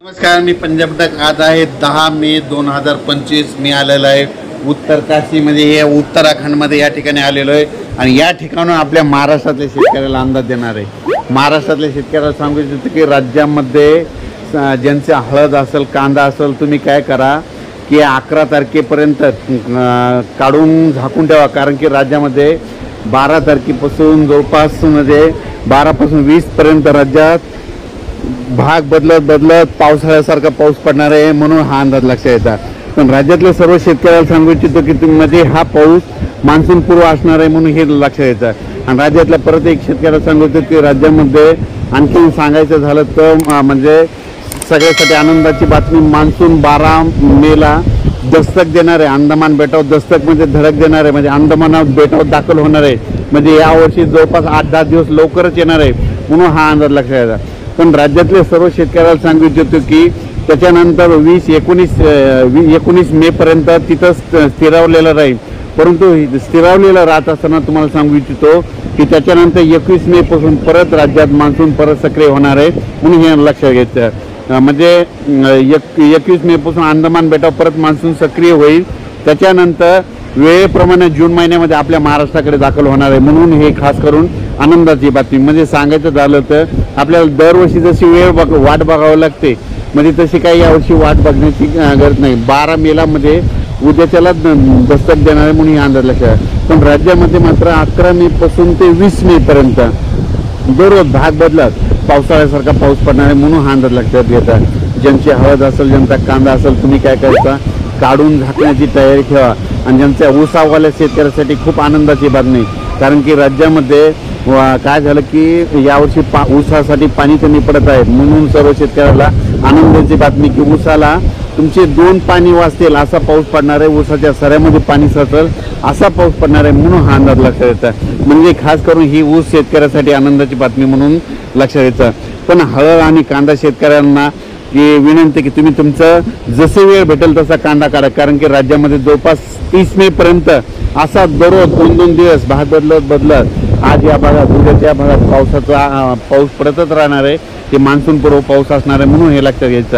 नमस्कार, मी पंजाब तक आज आहे 10 मे 2025। मी आलेलो आहे उत्तर काशीमध्ये, हे उत्तराखंडमध्ये या ठिकाणी आलेलो आहे आणि या ठिकाणून आपल्या महाराष्ट्रातल्या शेतकऱ्याला अंदाज देणार आहे। महाराष्ट्रातल्या शेतकऱ्याला सांगू इच्छितो की राज्यामध्ये ज्यांचे हळद असेल, कांदा असेल, तुम्ही काय करा की 11 तारखेपर्यंत काढून झाकून ठेवा, कारण की राज्यामध्ये 12 तारखेपासून जवळपास 12 पासून 20 पर्यंत राज्यात भाग बदलत पावसाळ्यासारखा पाऊस पडणार आहे, म्हणून हा अंदाज लक्षात येतात। पण राज्यातल्या सर्व शेतकऱ्याला सांगू इच्छितो की मध्ये हा पाऊस मान्सून पूर्व असणार आहे, म्हणून हे लक्षात येतं। आणि राज्यातल्या परत एक शेतकऱ्याला सांगू इच्छितो की राज्यामध्ये आणखी सांगायचं झालं तर म्हणजे सगळ्यासाठी आनंदाची बातमी, मान्सून 12 मेला दस्तक देणार आहे। अंदमान बेटावर दस्तक म्हणजे धडक देणार आहे, म्हणजे अंदमान बेटावर दाखल होणार आहे, म्हणजे यावर्षी जवळपास 8-10 दिवस लवकरच येणार आहे, म्हणून हा अंदाज लक्षात येतात। पण राज्यातले सर्व शेतकऱ्याला सांगू इच्छितो की त्याच्यानंतर 20-19 मे पर्यंत तिथं स्थिरावलेलं राहील, परंतु स्थिरावलेलं राहत असताना तुम्हाला सांगू इच्छितो की त्याच्यानंतर 21 मे पासून परत राज्यात मान्सून परत सक्रिय होणार आहे, म्हणून हे लक्षात घ्यायचं। म्हणजे 21 मे पासून अंदमान बेटावर परत मान्सून सक्रिय होईल, त्याच्यानंतर वेळेप्रमाणे जून महिन्यामध्ये आपल्या महाराष्ट्राकडे दाखल होणार आहे, म्हणून हे खास करून आनंदाची बातमी। म्हणजे सांगायचं झालं तर आपल्याला दरवर्षी जशी वाट बघावं लागते, म्हणजे तशी काही यावर्षी वाट बघण्याची गरज नाही। 12 मेला मध्ये उद्याच्याला दस्तक देणार आहे, म्हणून हे अंदाज लक्षात। पण राज्यामध्ये मात्र 11 मे पासून ते 20 मे पर्यंत दररोज भाग बदलत पावसाळ्यासारखा पाऊस पडणार आहे, म्हणून हा अंदाज लक्षात घेतात। ज्यांची हळद असेल, ज्यांचा कांदा असेल, तुम्ही काय करायचा, काढून झाकण्याची तयारी ठेवा। आणि ज्यांच्या ऊसावाल्या शेतकऱ्यासाठी खूप आनंदाची बातमी, कारण की राज्यामध्ये काय झालं की यावर्षी ऊसासाठी पाणी कमी पडत आहे, म्हणून सर्व शेतकऱ्याला आनंदाची बातमी की ऊसाला तुमचे 2 पाणी वाचतील असा पाऊस पडणार आहे, ऊसाच्या सऱ्यामध्ये पाणी साचेल असा पाऊस पडणार आहे, म्हणून हा अंदाज लक्षात येतं। म्हणजे खास करून ही ऊस शेतकऱ्यासाठी आनंदाची बातमी म्हणून लक्षात येतं। पण हळद आणि कांदा शेतकऱ्यांना की विनंती की तुम्ही तुमचं जसे वेळ भेटेल तसा कांदा काढा, कारण की राज्यामध्ये जवळपास 30 मे पर्यंत असा दररोज 2-2 दिवस भाग बदलत आज या भागात उद्याच्या या भागात पाऊस पडतच राहणार आहे, ते मान्सून पूर्व पाऊस असणार आहे, म्हणून हे लक्षात घ्यायचं।